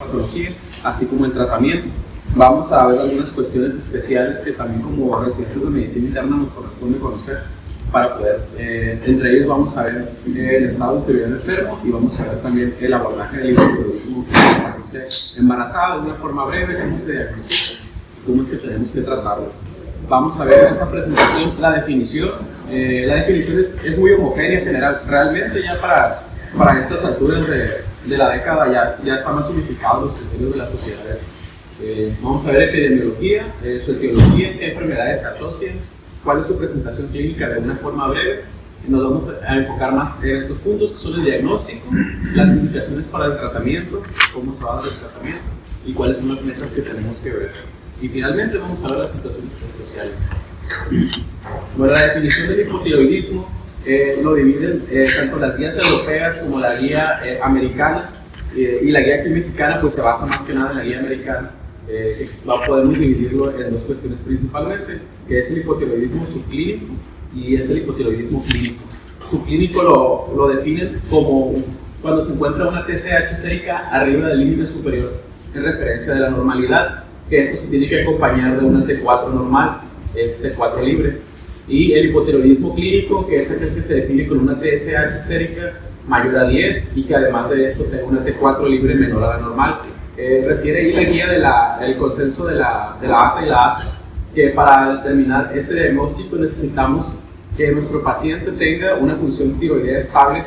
patología, así como el tratamiento. Vamos a ver algunas cuestiones especiales que también como residentes de medicina interna nos corresponde conocer para poder, entre ellos vamos a ver el estado de integridad del enfermo y vamos a ver también el abordaje del hipotiroidismo en la paciente embarazada de una forma breve, cómo se diagnostica, cómo es que tenemos que tratarlo. Vamos a ver en esta presentación la definición. La definición es muy homogénea en general, realmente ya para estas alturas de la década ya están más unificados los criterios de las sociedades. Vamos a ver epidemiología, su etiología, qué enfermedades se asocian, cuál es su presentación clínica de una forma breve. Nos vamos a enfocar más en estos puntos que son el diagnóstico, las indicaciones para el tratamiento, cómo se va a dar el tratamiento y cuáles son las metas que tenemos que ver. Y finalmente vamos a ver las situaciones especiales. Bueno, la definición del hipotiroidismo lo dividen tanto las guías europeas como la guía americana, y la guía aquí mexicana pues se basa más que nada en la guía americana. Podemos dividirlo en dos cuestiones principalmente, que es el hipotiroidismo subclínico y es el hipotiroidismo clínico. Subclínico lo definen como cuando se encuentra una TSH sérica arriba del límite superior en referencia de la normalidad, que esto se tiene que acompañar de una T4 normal, es T4 libre. Y el hipotiroidismo clínico, que es aquel que se define con una TSH sérica mayor a 10 y que además de esto tenga una T4 libre menor a la normal. Refiere ahí la guía del consenso de la ATA y la ASA, que para determinar este diagnóstico necesitamos que nuestro paciente tenga una función tiroidea estable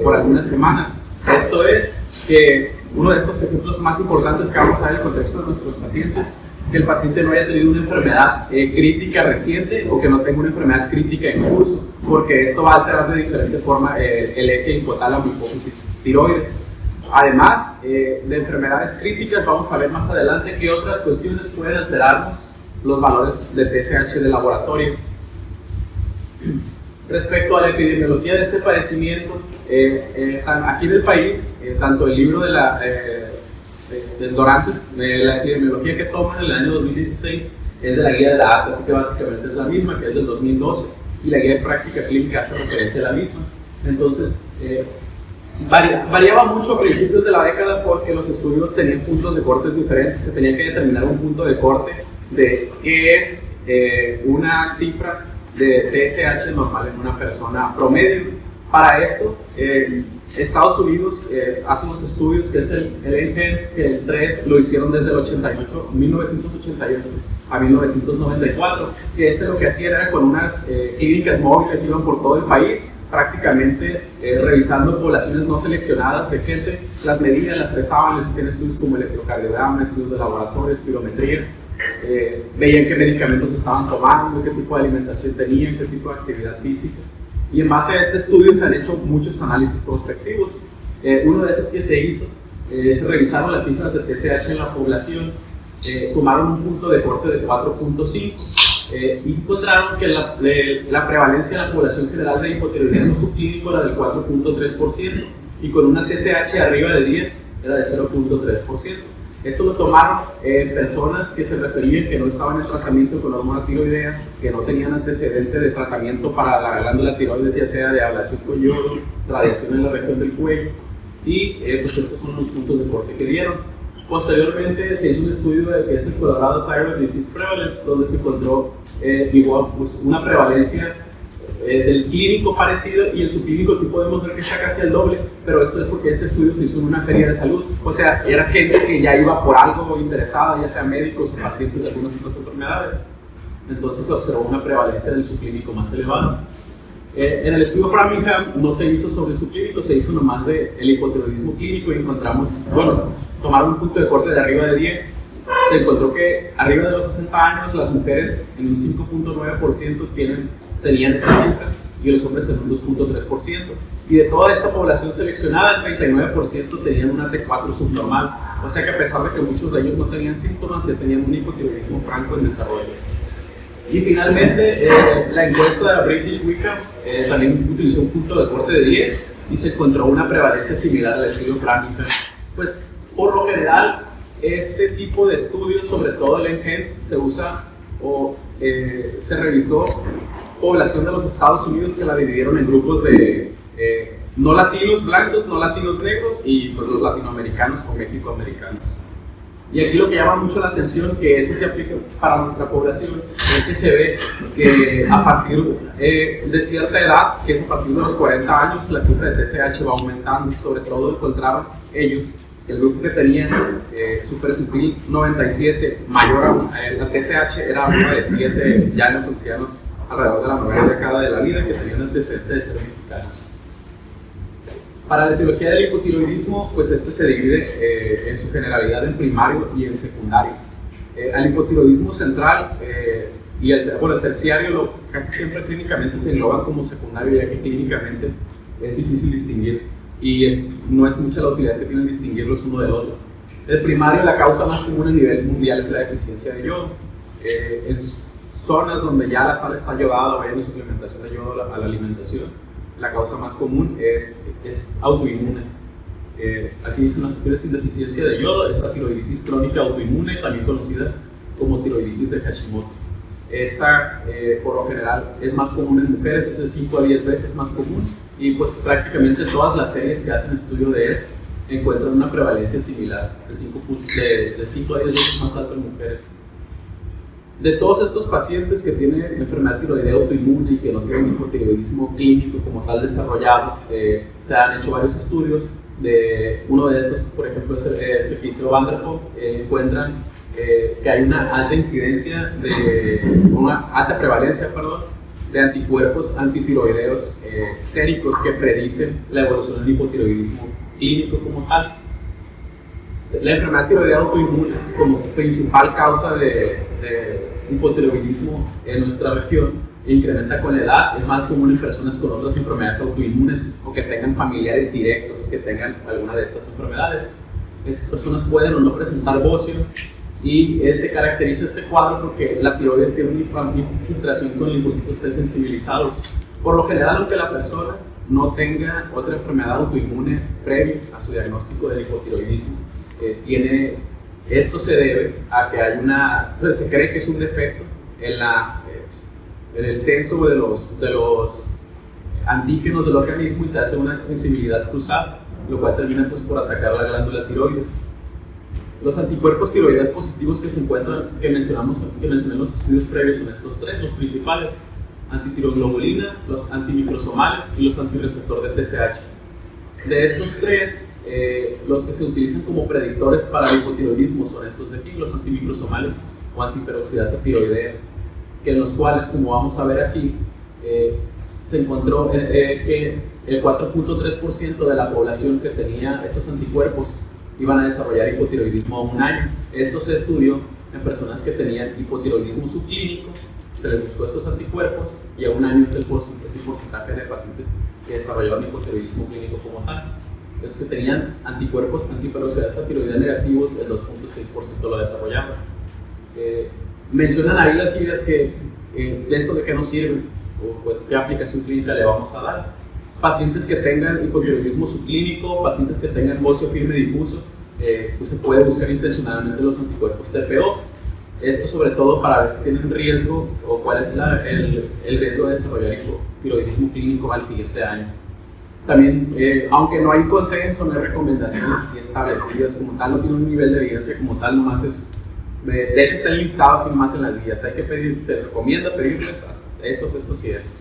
por algunas semanas. Esto es que uno de estos ejemplos más importantes que vamos a ver en el contexto de nuestros pacientes, que el paciente no haya tenido una enfermedad crítica reciente o que no tenga una enfermedad crítica en curso, porque esto va a alterar de diferente forma el eje hipotálamo hipófisis tiroides. Además de enfermedades críticas, vamos a ver más adelante qué otras cuestiones pueden alterarnos los valores de TSH de laboratorio. Respecto a la epidemiología de este padecimiento, aquí en el país, tanto el libro del Dorantes, la epidemiología que toman en el año 2016 es de la guía de la ATA, así que básicamente es la misma, que es del 2012, y la guía de práctica clínica hace referencia a la misma. Entonces, variaba mucho a principios de la década porque los estudios tenían puntos de corte diferentes, se tenía que determinar un punto de corte de qué es una cifra de TSH normal en una persona promedio. Para esto, Estados Unidos hace unos estudios que es el NHANES, que el 3 lo hicieron desde el 1988 a 1994, que lo que hacían era con unas clínicas móviles, iban por todo el país, prácticamente revisando poblaciones no seleccionadas de gente, las medían, las pesaban, les hacían estudios como electrocardiograma, estudios de laboratorio, espirometría, veían qué medicamentos estaban tomando, qué tipo de alimentación tenían, qué tipo de actividad física. Y en base a este estudio se han hecho muchos análisis prospectivos. Uno de esos que se hizo, se revisaron las cifras de TSH en la población, tomaron un punto de corte de 4.5 y encontraron que la prevalencia en la población general de hipotiroidismo subclínico era del 4.3% y con una TSH arriba de 10 era de 0.3%. Esto lo tomaron personas que se referían que no estaban en tratamiento con hormona tiroidea, que no tenían antecedente de tratamiento para la glándula tiroides, ya sea de ablación con yodo, radiación en la región del cuello, y pues estos son los puntos de corte que dieron. Posteriormente se hizo un estudio que es el Colorado Thyroid Disease Prevalence, donde se encontró igual pues, una prevalencia del clínico parecido, y el subclínico aquí podemos ver que está casi al doble, pero esto es porque este estudio se hizo en una feria de salud, o sea, era gente que ya iba por algo interesada, ya sea médicos o pacientes de algunas otras enfermedades. Entonces se observó una prevalencia del subclínico más elevada. En el estudio Framingham no se hizo sobre el subclínico, se hizo nomás del hipotiroidismo clínico y encontramos, bueno, tomaron un punto de corte de arriba de 10, se encontró que arriba de los 60 años las mujeres en un 5.9% tenían esta cifra y los hombres en un 2.3%. Y de toda esta población seleccionada, el 39% tenían una T4 subnormal. O sea que a pesar de que muchos de ellos no tenían síntomas, ya tenían un hipotiroidismo franco en desarrollo. Y finalmente, la encuesta de la British Wickham también utilizó un punto de corte de 10 y se encontró una prevalencia similar al estudio Framingham. Pues, por lo general, este tipo de estudios, sobre todo el NHANES, se usa o se revisó población de los Estados Unidos que la dividieron en grupos de no latinos blancos, no latinos negros y pues los latinoamericanos o mexicoamericanos. Y aquí lo que llama mucho la atención, que eso se aplica para nuestra población, es que se ve que a partir de cierta edad, que es a partir de los 40 años, la cifra de TSH va aumentando. Sobre todo encontraban ellos que el grupo que tenía su percentil 97 mayor a la TSH era una de 7 ya en los ancianos alrededor de la novena década de la vida que tenían antecedentes de ser mexicanos. Para la etiología del hipotiroidismo, pues este se divide en su generalidad en primario y en secundario. Al hipotiroidismo central y el terciario casi siempre clínicamente se engloban como secundario, ya que clínicamente es difícil distinguir y no es mucha la utilidad que tienen distinguirlos uno del otro. El primario, la causa más común a nivel mundial es la deficiencia de yodo. En zonas donde ya la sal está yodada o hay una suplementación de yodo a la alimentación, la causa más común es autoinmune. Aquí dice una deficiencia de yodo, es la tiroiditis crónica autoinmune, también conocida como tiroiditis de Hashimoto. Esta, por lo general, es más común en mujeres, es de 5 a 10 veces más común, y pues prácticamente todas las series que hacen estudio de esto encuentran una prevalencia similar, de 5 a 10 veces más alta en mujeres. De todos estos pacientes que tienen enfermedad tiroidea autoinmune y que no tienen hipotiroidismo clínico como tal desarrollado, se han hecho varios estudios. Uno de estos, por ejemplo, es este que hizo Vanderpool. Encuentran que hay una alta incidencia, una alta prevalencia, de anticuerpos antitiroideos séricos que predicen la evolución del hipotiroidismo clínico como tal. La enfermedad tiroidea autoinmune como principal causa de hipotiroidismo en nuestra región incrementa con la edad, es más común en personas con otras enfermedades autoinmunes o que tengan familiares directos que tengan alguna de estas enfermedades. Estas personas pueden o no presentar bocio y se caracteriza este cuadro porque la tiroides tiene una infiltración con linfocitos T sensibilizados. Por lo general, aunque la persona no tenga otra enfermedad autoinmune previo a su diagnóstico del hipotiroidismo, esto se debe a que hay se cree que es un defecto en el censo de los antígenos del organismo y se hace una sensibilidad cruzada, lo cual termina pues por atacar la glándula tiroides. Los anticuerpos tiroideos positivos que se encuentran, que mencioné en los estudios previos, son estos tres, los principales: antitiroglobulina, los antimicrosomales y los antirreceptor de TSH. De estos tres, los que se utilizan como predictores para el hipotiroidismo son estos de aquí, los antimicrosomales o antiperoxidasa tiroidea, que en los cuales, como vamos a ver aquí, se encontró que el 4.3% de la población que tenía estos anticuerpos iban a desarrollar hipotiroidismo a un año. Esto se estudió en personas que tenían hipotiroidismo subclínico, se les buscó estos anticuerpos y a un año es el porcentaje de pacientes que desarrollaron hipotiroidismo clínico como tal. Los que tenían anticuerpos antiperoxidasa tiroidea negativos, el 2.6% lo desarrollaban. Mencionan ahí las guías que de esto de qué nos sirve o pues qué aplicación clínica le vamos a dar. Pacientes que tengan hipotiroidismo subclínico, pacientes que tengan bocio firme difuso, pues se puede buscar intencionadamente los anticuerpos TPO. Esto sobre todo para ver si tienen riesgo o cuál es el riesgo de desarrollar hipotiroidismo clínico al siguiente año. También, aunque no hay consenso, no hay recomendaciones así establecidas como tal, no tiene un nivel de evidencia como tal, nomás de hecho están listados así más en las guías. Hay que pedir, se recomienda pedirles a estos y estos.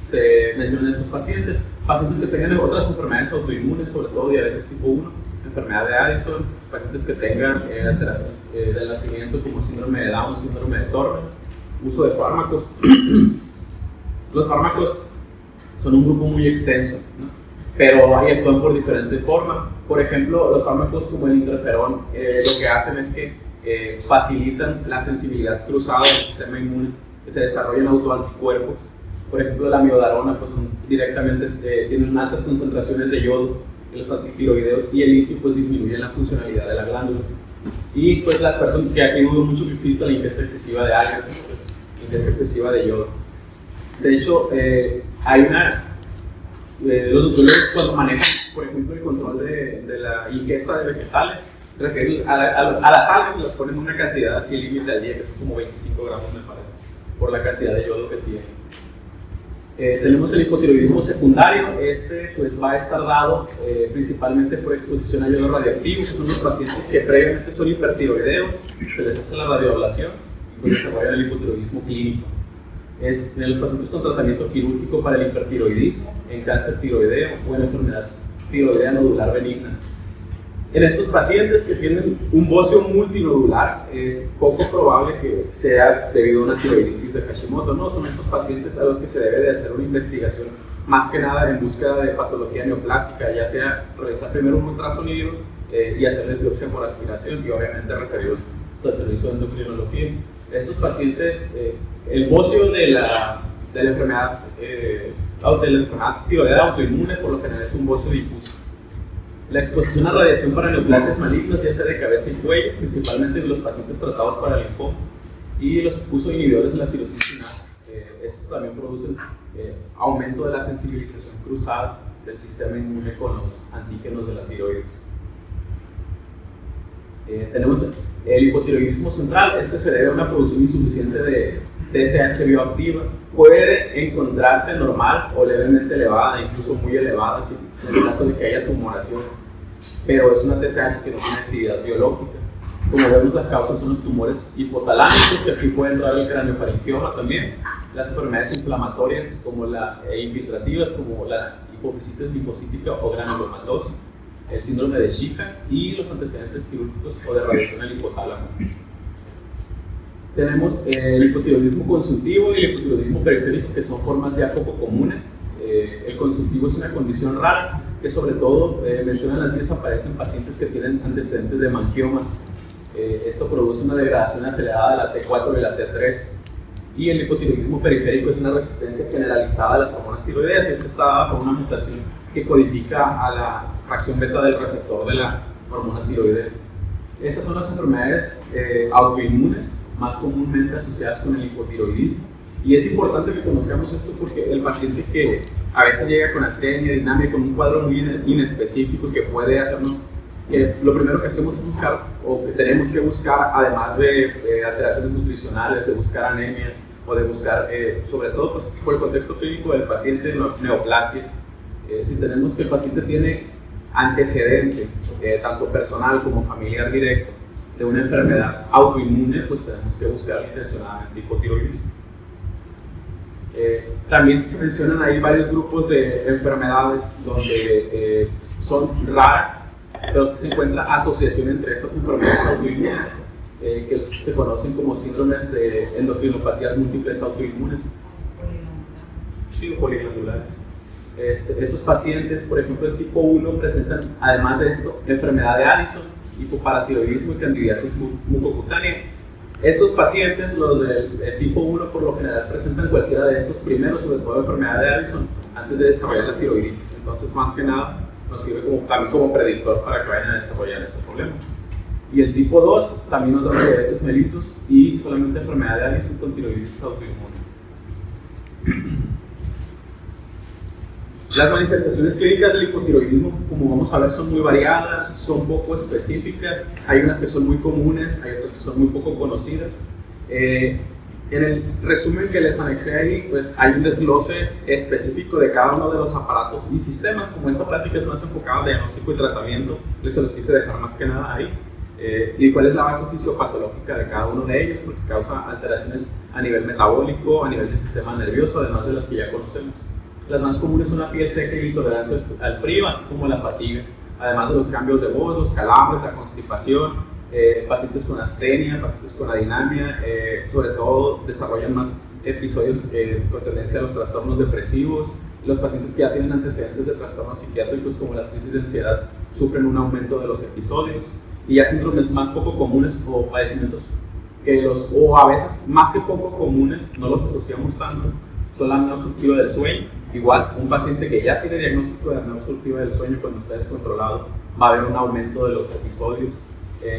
Se mencionan estos pacientes que tengan otras enfermedades autoinmunes, sobre todo diabetes tipo 1, enfermedad de Addison, pacientes que tengan alteraciones del nacimiento como síndrome de Down, síndrome de Turner, uso de fármacos. Los fármacos son un grupo muy extenso, ¿no? Pero ahí actúan por diferente forma. Por ejemplo, los fármacos como el interferón lo que hacen es que facilitan la sensibilidad cruzada del sistema inmune, que se desarrollen autoanticuerpos. Por ejemplo, la miodarona pues tienen altas concentraciones de yodo en los antitiroideos y el litio pues disminuye la funcionalidad de la glándula. Y pues las personas que aquí dudo mucho que exista la ingesta excesiva de algas, ingesta excesiva de yodo. De hecho, hay los nutriólogos cuando manejan, por ejemplo, el control de la ingesta de vegetales, a las algas les ponen una cantidad así límite al día, que son como 25 gramos me parece, por la cantidad de yodo que tienen. Tenemos el hipotiroidismo secundario. Este pues va a estar dado principalmente por exposición a iodo radioactivo, que son los pacientes que previamente son hipertiroideos, se les hace la radioablación y pues desarrollan el hipotiroidismo clínico. En los pacientes con tratamiento quirúrgico para el hipertiroidismo, en cáncer tiroideo o en enfermedad tiroidea nodular benigna. En estos pacientes que tienen un bocio multinodular, es poco probable que sea debido a una tiroiditis de Hashimoto, ¿no? Son estos pacientes a los que se debe de hacer una investigación más que nada en búsqueda de patología neoplásica, ya sea realizar primero un ultrasonido y hacerles biopsia por aspiración y obviamente referidos al servicio de endocrinología. Estos pacientes, el bocio de la enfermedad tiroidea autoinmune por lo general es un bocio difuso. La exposición a radiación para neoplasias malignas, ya sea de cabeza y cuello, principalmente en los pacientes tratados para linfoma, y los uso de inhibidores de la tirosina, estos también producen aumento de la sensibilización cruzada del sistema inmune con los antígenos de la tiroides. Tenemos el hipotiroidismo central. Este se debe a una producción insuficiente de TSH bioactiva. Puede encontrarse normal o levemente elevada, incluso muy elevada, en el caso de que haya tumoraciones, pero es una TSH que no tiene actividad biológica. Como vemos, las causas son los tumores hipotalámicos, que aquí puede entrar el craneofaringioma también, las enfermedades inflamatorias como infiltrativas, como la hipofisitis linfocítica o granulomatosis, el síndrome de Zika y los antecedentes quirúrgicos o de radiación al hipotálamo. Tenemos el hipotiroidismo consultivo y el hipotiroidismo periférico, que son formas ya poco comunes. El consultivo es una condición rara que sobre todo mencionan las 10 aparece en pacientes que tienen antecedentes de mangiomas. Esto produce una degradación acelerada de la T4 y la T3. Y el hipotiroidismo periférico es una resistencia generalizada a las hormonas tiroideas, y esta está dada por una mutación que codifica a la fracción beta del receptor de la hormona tiroidea. Estas son las enfermedades autoinmunes más comúnmente asociadas con el hipotiroidismo, y es importante que conozcamos esto porque el paciente que a veces llega con astenia, dinamia, con un cuadro muy inespecífico que puede hacernos que lo primero que hacemos es buscar, o que tenemos que buscar, además de alteraciones nutricionales, de buscar anemia o de buscar, sobre todo pues, por el contexto clínico del paciente, neoplasias. Si tenemos que el paciente tiene antecedente, tanto personal como familiar directo, de una enfermedad autoinmune, pues tenemos que buscar intencionadamente hipotiroidismo. También se mencionan ahí varios grupos de enfermedades donde son raras, pero sí se encuentra asociación entre estas enfermedades autoinmunes, que se conocen como síndromes de endocrinopatías múltiples autoinmunes. Sí, poliglandulares. Estos pacientes, por ejemplo, el tipo 1, presentan, además de esto, enfermedad de Addison, hipoparatiroidismo y candidiasis mucocutánea. Estos pacientes, los del tipo 1, por lo general presentan cualquiera de estos primeros, sobre todo enfermedad de Addison, antes de desarrollar la tiroiditis. Entonces, más que nada, nos sirve también como predictor para que vayan a desarrollar este problema. Y el tipo 2 también nos da diabetes mellitus y solamente enfermedad de Addison con tiroiditis autoinmune. Las manifestaciones clínicas del hipotiroidismo, como vamos a ver, son muy variadas, son poco específicas. Hay unas que son muy comunes, hay otras que son muy poco conocidas. En el resumen que les anexé ahí, pues hay un desglose específico de cada uno de los aparatos y sistemas. Como esta plática es más enfocada en diagnóstico y tratamiento, pues se los quise dejar más que nada ahí. Y cuál es la base fisiopatológica de cada uno de ellos, porque causa alteraciones a nivel metabólico, a nivel del sistema nervioso, además de las que ya conocemos. Las más comunes son la piel seca y la intolerancia al frío, así como la fatiga, además de los cambios de voz, los calambres, la constipación, pacientes con astenia, pacientes con adinamia, sobre todo desarrollan más episodios con tendencia a los trastornos depresivos. Los pacientes que ya tienen antecedentes de trastornos psiquiátricos como las crisis de ansiedad sufren un aumento de los episodios, y ya síndromes más poco comunes o padecimientos o a veces más que poco comunes, no los asociamos tanto, son la apnea obstructiva del sueño. Igual, un paciente que ya tiene diagnóstico de apnea obstructiva del sueño, cuando está descontrolado, va a haber un aumento de los episodios,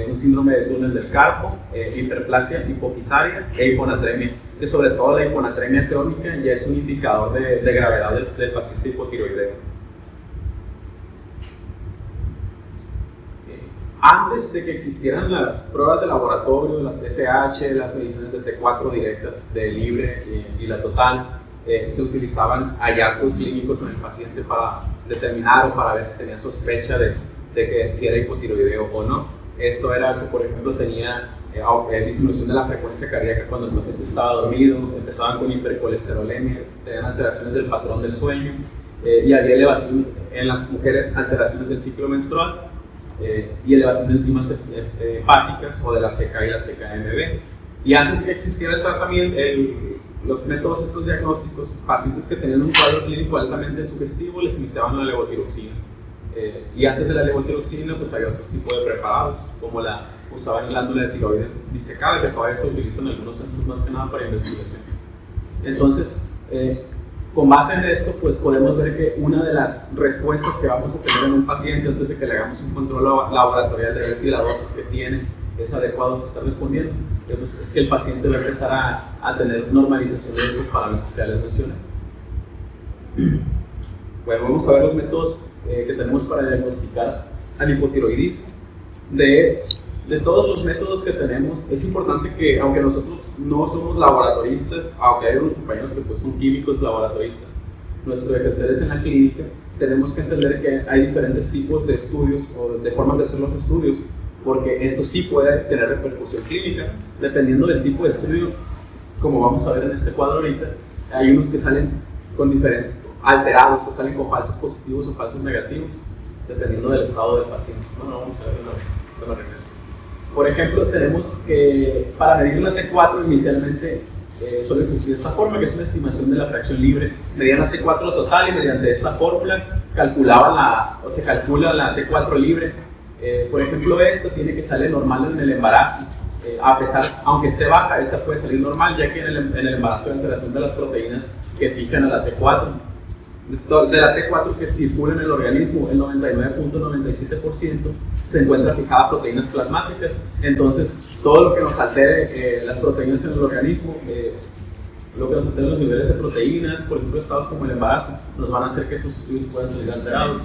un síndrome de túnel del carpo, hiperplasia hipofisaria e hiponatremia, que sobre todo la hiponatremia crónica ya es un indicador de gravedad del paciente hipotiroideo. Antes de que existieran las pruebas de laboratorio, la TSH, las mediciones de T4 directas de libre y la total, se utilizaban hallazgos clínicos en el paciente para determinar o para ver si tenía sospecha de que si era hipotiroideo o no. Esto era que, por ejemplo, tenía disminución de la frecuencia cardíaca cuando el paciente estaba dormido, empezaban con hipercolesterolemia, tenían alteraciones del patrón del sueño, y había elevación en las mujeres, alteraciones del ciclo menstrual y elevación de enzimas hepáticas o de la CK y la CKMB. Y antes de que existiera el tratamiento, los métodos estos diagnósticos, pacientes que tenían un cuadro clínico altamente sugestivo les iniciaban la levotiroxina. Y antes de la levotiroxina pues había otros tipos de preparados, como usaban glándula de tiroides disecada, que todavía se utiliza en algunos centros más que nada para investigación. Entonces, con base en esto, pues podemos ver que una de las respuestas que vamos a tener en un paciente antes de que le hagamos un control laboratorial de ver si la dosis que tiene es adecuada o se está respondiendo, pues es que el paciente va a empezar a tener normalización de estos parámetros que ya les mencioné. Bueno, vamos a ver los métodos que tenemos para diagnosticar al hipotiroidismo. De todos los métodos que tenemos, es importante que, aunque nosotros no somos laboratoristas, aunque hay unos compañeros que pues son químicos laboratoristas, nuestro ejercer es en la clínica, tenemos que entender que hay diferentes tipos de estudios o de formas de hacer los estudios, porque esto sí puede tener repercusión clínica, dependiendo del tipo de estudio. Como vamos a ver en este cuadro ahorita, hay unos que salen con diferentes alterados, que salen con falsos positivos o falsos negativos, dependiendo del estado del paciente. Bueno, vamos a ver de la regreso. Por ejemplo, tenemos que para medir la T4 inicialmente solo existía esta forma, que es una estimación de la fracción libre. Medían la T4 total y mediante esta fórmula se calcula la T4 libre. Por ejemplo, esto tiene que salir normal en el embarazo. Aunque esté baja, esta puede salir normal, ya que en el embarazo hay alteración de las proteínas que fijan a la T4. De la T4 que circula en el organismo, el 99.97% se encuentra fijada a proteínas plasmáticas. Entonces, todo lo que nos altere las proteínas en el organismo, lo que nos altere los niveles de proteínas, por ejemplo, estados como el embarazo, nos van a hacer que estos estudios puedan salir alterados.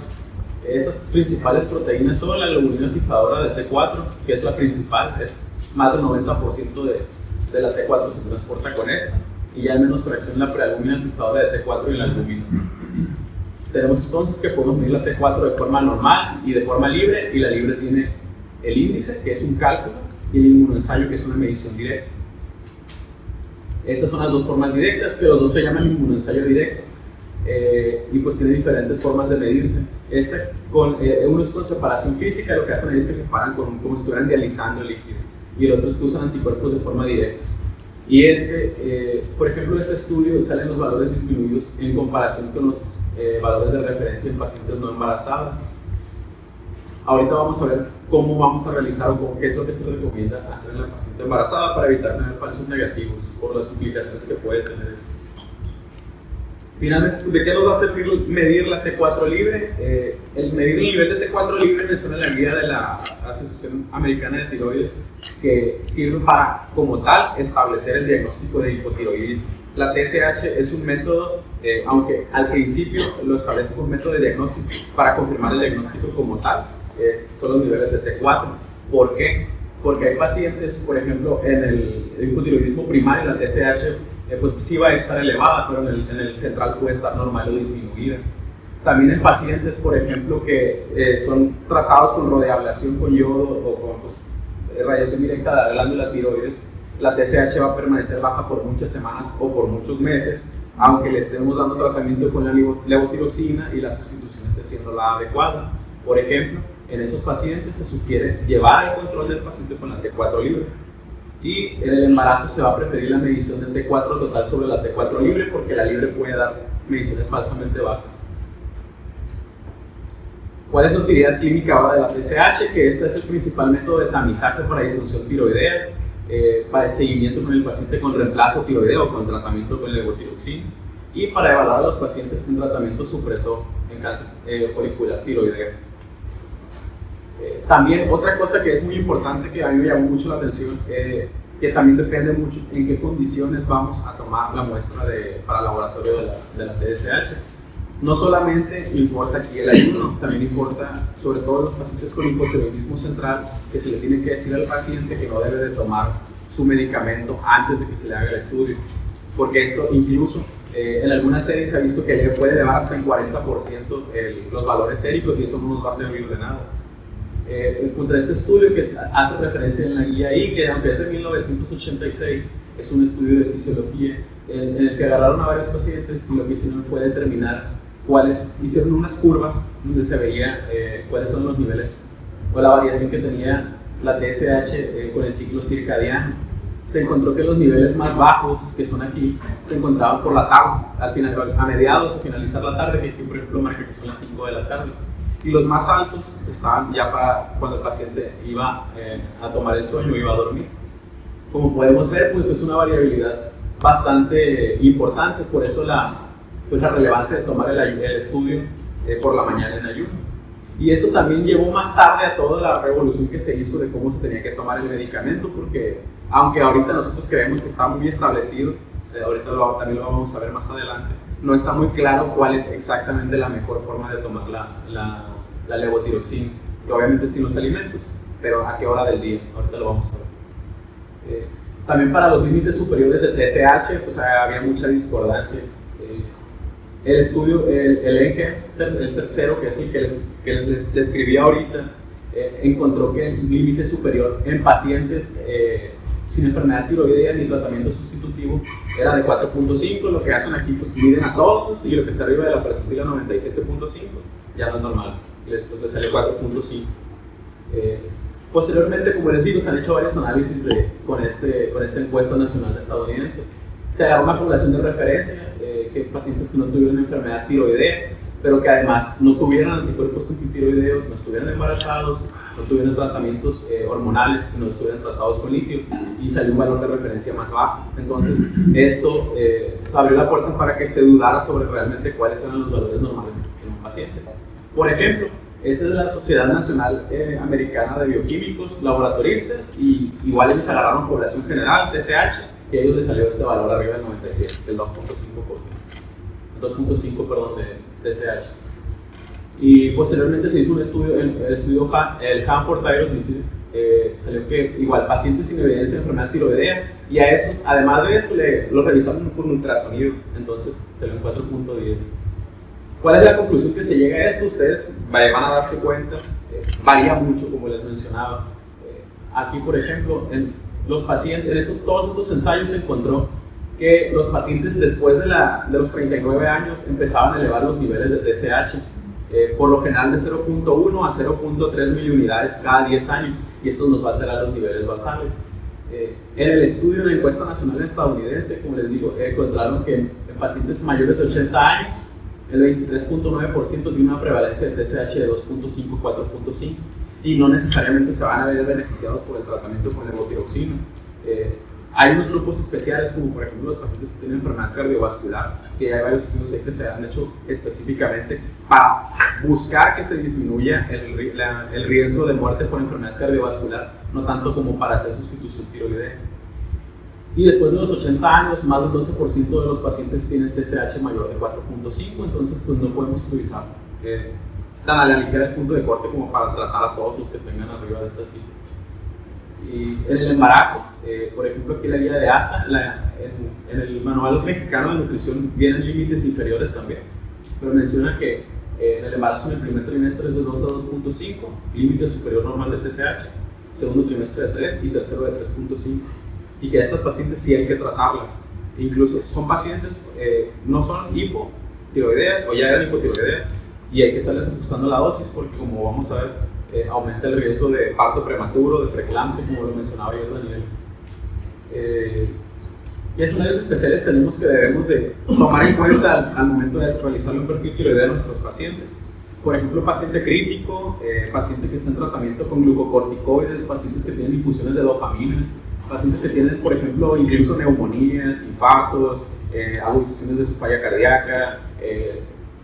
Estas principales proteínas son la globulina fijadora de T4, que es la principal, es más del 90% de la T4 se transporta con esta, y ya hay menos fracción en la prealbúmina fijadora de T4 y la albúmina. Tenemos entonces que podemos medir la T4 de forma normal y de forma libre, y la libre tiene el índice, que es un cálculo, y el inmunoensayo, que es una medición directa. Estas son las dos formas directas, que los dos se llaman inmunoensayo directo, y pues tiene diferentes formas de medirse. Uno es con separación física, lo que hacen ahí es que separan como si estuvieran dializando el líquido, y el otro es que usan anticuerpos de forma directa. Y por ejemplo, en este estudio salen los valores disminuidos en comparación con los valores de referencia en pacientes no embarazadas. Ahorita vamos a ver cómo vamos a realizar o qué es lo que se recomienda hacer en la paciente embarazada para evitar tener falsos negativos por las implicaciones que puede tener esto. Finalmente, ¿de qué nos va a servir medir la T4 libre? El medir el nivel de T4 libre menciona la guía de la Asociación Americana de Tiroides, que sirve para, como tal, establecer el diagnóstico de hipotiroidismo. La TSH es un método, aunque al principio lo establece como un método de diagnóstico para confirmar el diagnóstico como tal, son los niveles de T4. ¿Por qué? Porque hay pacientes, por ejemplo, en el hipotiroidismo primario, la TSH pues sí va a estar elevada, pero en el central puede estar normal o disminuida. También en pacientes, por ejemplo, que son tratados con radioablación con yodo o con radiación directa de la glándula tiroides, la TSH va a permanecer baja por muchas semanas o por muchos meses, aunque le estemos dando tratamiento con la levotiroxina y la sustitución esté siendo la adecuada. Por ejemplo, en esos pacientes se sugiere llevar el control del paciente con la T4 libre. Y en el embarazo se va a preferir la medición del T4 total sobre la T4 libre, porque la libre puede dar mediciones falsamente bajas. ¿Cuál es la utilidad clínica ahora de la TSH? Que este es el principal método de tamizaje para disfunción tiroidea, para el seguimiento con el paciente con reemplazo tiroideo o con tratamiento con levotiroxina, y para evaluar a los pacientes con tratamiento supresor en cáncer folicular tiroideo. También otra cosa que es muy importante, que a mí me llamó mucho la atención, que también depende mucho en qué condiciones vamos a tomar la muestra para el laboratorio de la TSH. No solamente importa aquí el ayuno, también importa, sobre todo en los pacientes con hipotiroidismo central, que se le tiene que decir al paciente que no debe de tomar su medicamento antes de que se le haga el estudio, porque esto incluso En algunas series se ha visto que puede elevar hasta en 40% los valores séricos y eso no nos va a servir de nada. Contra este estudio que hace referencia en la guía ahí, que aunque es de 1986, es un estudio de fisiología en el que agarraron a varios pacientes y lo que hicieron fue determinar hicieron unas curvas donde se veía cuáles son los niveles o la variación que tenía la TSH con el ciclo circadiano. Se encontró que los niveles más bajos, que son aquí, se encontraban por la tarde, a mediados o finalizar la tarde, que aquí por ejemplo marca que son las 5 de la tarde. Y los más altos estaban ya para cuando el paciente iba a tomar el sueño, iba a dormir. Como podemos ver, pues es una variabilidad bastante importante, por eso la relevancia de tomar el estudio por la mañana en ayuno. Y esto también llevó más tarde a toda la revolución que se hizo de cómo se tenía que tomar el medicamento, porque aunque ahorita nosotros creemos que está muy establecido, ahorita también lo vamos a ver más adelante, no está muy claro cuál es exactamente la mejor forma de tomar la levotiroxina, que obviamente sin los alimentos, pero a qué hora del día, ahorita lo vamos a ver. También para los límites superiores de TSH, pues había mucha discordancia. El estudio, el ENGES, el tercero, que es el que les describí ahorita, encontró que el límite superior en pacientes sin enfermedad tiroidea ni tratamiento sustitutivo era de 4.5. Lo que hacen aquí, pues miden a todos y lo que está arriba de la percentila 97.5 ya no es normal, y después le sale 4.5. Posteriormente, como les digo, se han hecho varios análisis con esta encuesta nacional estadounidense. Se agarró una población de referencia, que pacientes que no tuvieron enfermedad tiroidea, pero que además no tuvieran anticuerpos antitiroideos, no estuvieran embarazados, no tuvieran tratamientos hormonales, que no estuvieran tratados con litio, y salió un valor de referencia más bajo. Entonces, esto abrió la puerta para que se dudara sobre realmente cuáles eran los valores normales en un paciente. Por ejemplo, esta es la Sociedad Nacional Americana de Bioquímicos Laboratoristas, y igual ellos agarraron población general, TSH, y a ellos les salió este valor arriba del 97, del 2.5, perdón, de TSH. Y posteriormente se hizo un estudio, el Hanford Thyroid Disease, salió que igual pacientes sin evidencia de enfermedad tiroidea, y a estos, además de esto, los revisaron con ultrasonido, entonces salió en 4.10. ¿Cuál es la conclusión que se llega a esto? Ustedes van a darse cuenta, varía mucho, como les mencionaba. Aquí, por ejemplo, los pacientes, todos estos ensayos se encontró que los pacientes después de los 39 años empezaban a elevar los niveles de TSH, por lo general de 0.1 a 0.3 miliunidades cada 10 años, y esto nos va a alterar los niveles basales. En el estudio de la encuesta nacional estadounidense, como les digo, encontraron que en pacientes mayores de 80 años, el 23.9% tiene una prevalencia de TSH de 2.5 4.5, y no necesariamente se van a ver beneficiados por el tratamiento con levotiroxina. Hay unos grupos especiales, como por ejemplo los pacientes que tienen enfermedad cardiovascular, que hay varios estudios ahí que se han hecho específicamente para buscar que se disminuya el riesgo de muerte por enfermedad cardiovascular, no tanto como para hacer sustitución tiroidea. Y después de los 80 años, más del 12% de los pacientes tienen TSH mayor de 4.5, entonces pues no podemos utilizar tan a la ligera el punto de corte como para tratar a todos los que tengan arriba de esta cifra. Y en el embarazo, por ejemplo, aquí la guía de ATA, en el Manual Mexicano de Nutrición vienen límites inferiores también, pero menciona que en el embarazo en el primer trimestre es de 2 a 2.5, límite superior normal de TSH, segundo trimestre de 3 y tercero de 3.5, y que a estas pacientes sí hay que tratarlas. Incluso son pacientes, no son hipotiroideas o ya eran hipotiroideas, y hay que estarles ajustando la dosis porque, como vamos a ver, aumenta el riesgo de parto prematuro, de preeclampsia, como lo mencionaba yo, Daniel. Y hay escenarios especiales que debemos de tomar en cuenta al momento de realizar un perfil tiroideo a nuestros pacientes. Por ejemplo, paciente crítico, paciente que está en tratamiento con glucocorticoides, pacientes que tienen infusiones de dopamina, pacientes que tienen, por ejemplo, incluso neumonías, infartos, agudizaciones de su falla cardíaca,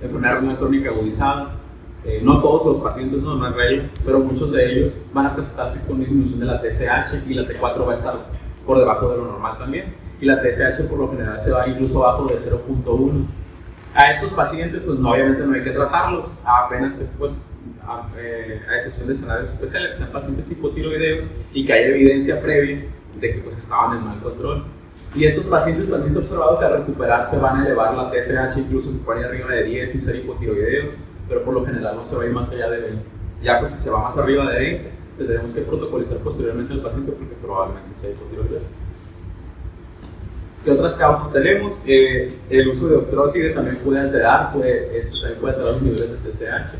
enfermedad renal crónica agudizada. No todos los pacientes, no es regla, pero muchos de ellos van a presentarse con disminución de la TSH, y la T4 va a estar por debajo de lo normal también, y la TSH por lo general se va incluso abajo de 0.1. A estos pacientes, pues obviamente no hay que tratarlos, apenas que a excepción de escenarios especiales, que sean pacientes hipotiroideos y que haya evidencia previa de que pues estaban en mal control. Y estos pacientes también se ha observado que al recuperarse van a elevar la TSH, incluso se pone arriba de 10 sin ser hipotiroideos, pero por lo general no se va a ir más allá de 20. Ya pues si se va más arriba de 20, tendremos que protocolizar posteriormente al paciente porque probablemente sea hipotiroideo. ¿Qué otras causas tenemos? El uso de octrótide también puede alterar, también puede alterar los niveles de TSH.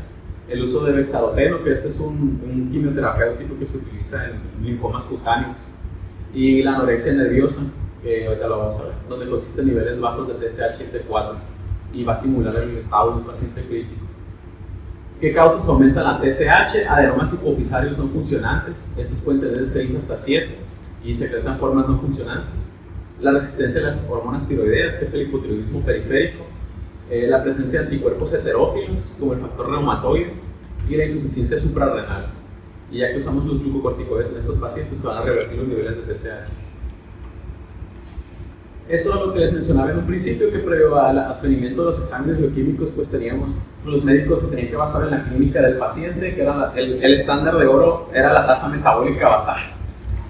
El uso de bexaroteno, que este es un quimioterapéutico que se utiliza en linfomas cutáneos. Y la anorexia nerviosa, que ahorita lo vamos a ver, donde coexisten niveles bajos de TSH y T4 y va a simular el estado de un paciente crítico. ¿Qué causas aumentan la TSH? Adenomas hipofisarios no funcionantes, estos pueden tener de 6 hasta 7 y secretan formas no funcionantes. La resistencia a las hormonas tiroideas, que es el hipotiroidismo periférico, la presencia de anticuerpos heterófilos, como el factor reumatoide, y la insuficiencia suprarrenal. Y ya que usamos los glucocorticoides en estos pacientes, se van a revertir los niveles de TSH. Eso es lo que les mencionaba en un principio, que previo al obtenimiento de los exámenes bioquímicos, pues los médicos se tenían que basar en la clínica del paciente, que era el estándar de oro era la tasa metabólica basal.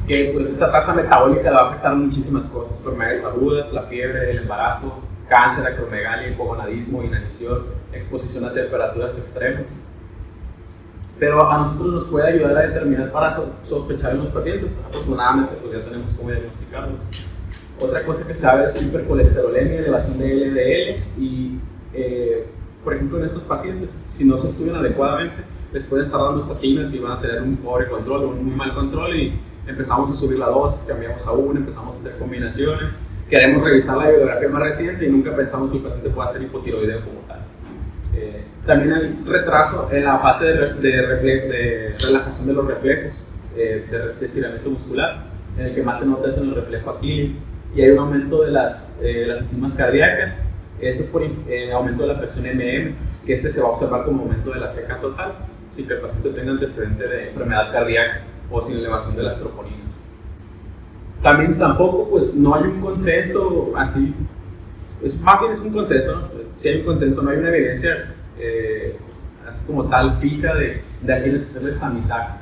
Que pues esta tasa metabólica le va a afectar muchísimas cosas, enfermedades agudas, la fiebre, el embarazo, cáncer, acromegalia, hipogonadismo, inanición, exposición a temperaturas extremas. Pero a nosotros nos puede ayudar a determinar para sospechar en los pacientes. Afortunadamente pues ya tenemos cómo diagnosticarlos. Otra cosa que se sabe es hipercolesterolemia, elevación de LDL y por ejemplo en estos pacientes, si no se estudian adecuadamente, les pueden estar dando estatinas y van a tener un pobre control o un muy mal control y empezamos a subir la dosis, cambiamos a una, empezamos a hacer combinaciones, queremos revisar la bibliografía más reciente y nunca pensamos que el paciente pueda ser hipotiroideo como tal. También hay retraso en la fase de relajación de los reflejos, de estiramiento muscular, en el que más se nota es en el reflejo aquileo, y hay un aumento de las enzimas cardíacas. Esto es por aumento de la fracción que este se va a observar como aumento de la CK total, sin que el paciente tenga antecedente de enfermedad cardíaca o sin elevación de las troponinas. También tampoco, pues no hay un consenso así, más bien es un consenso, ¿no? Si hay un consenso, no hay una evidencia así como tal fija de a quiénes hacerles tamizaje,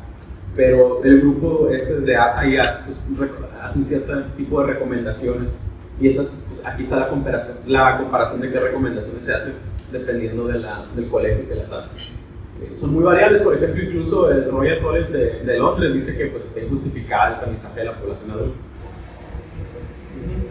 pero el grupo de ATA y AS pues, hacen cierto tipo de recomendaciones y estas, pues, aquí está la comparación de qué recomendaciones se hacen dependiendo del colegio que las hace. Son muy variables, por ejemplo, incluso el Royal College de Londres dice que pues, está injustificada el tamizaje de la población adulta,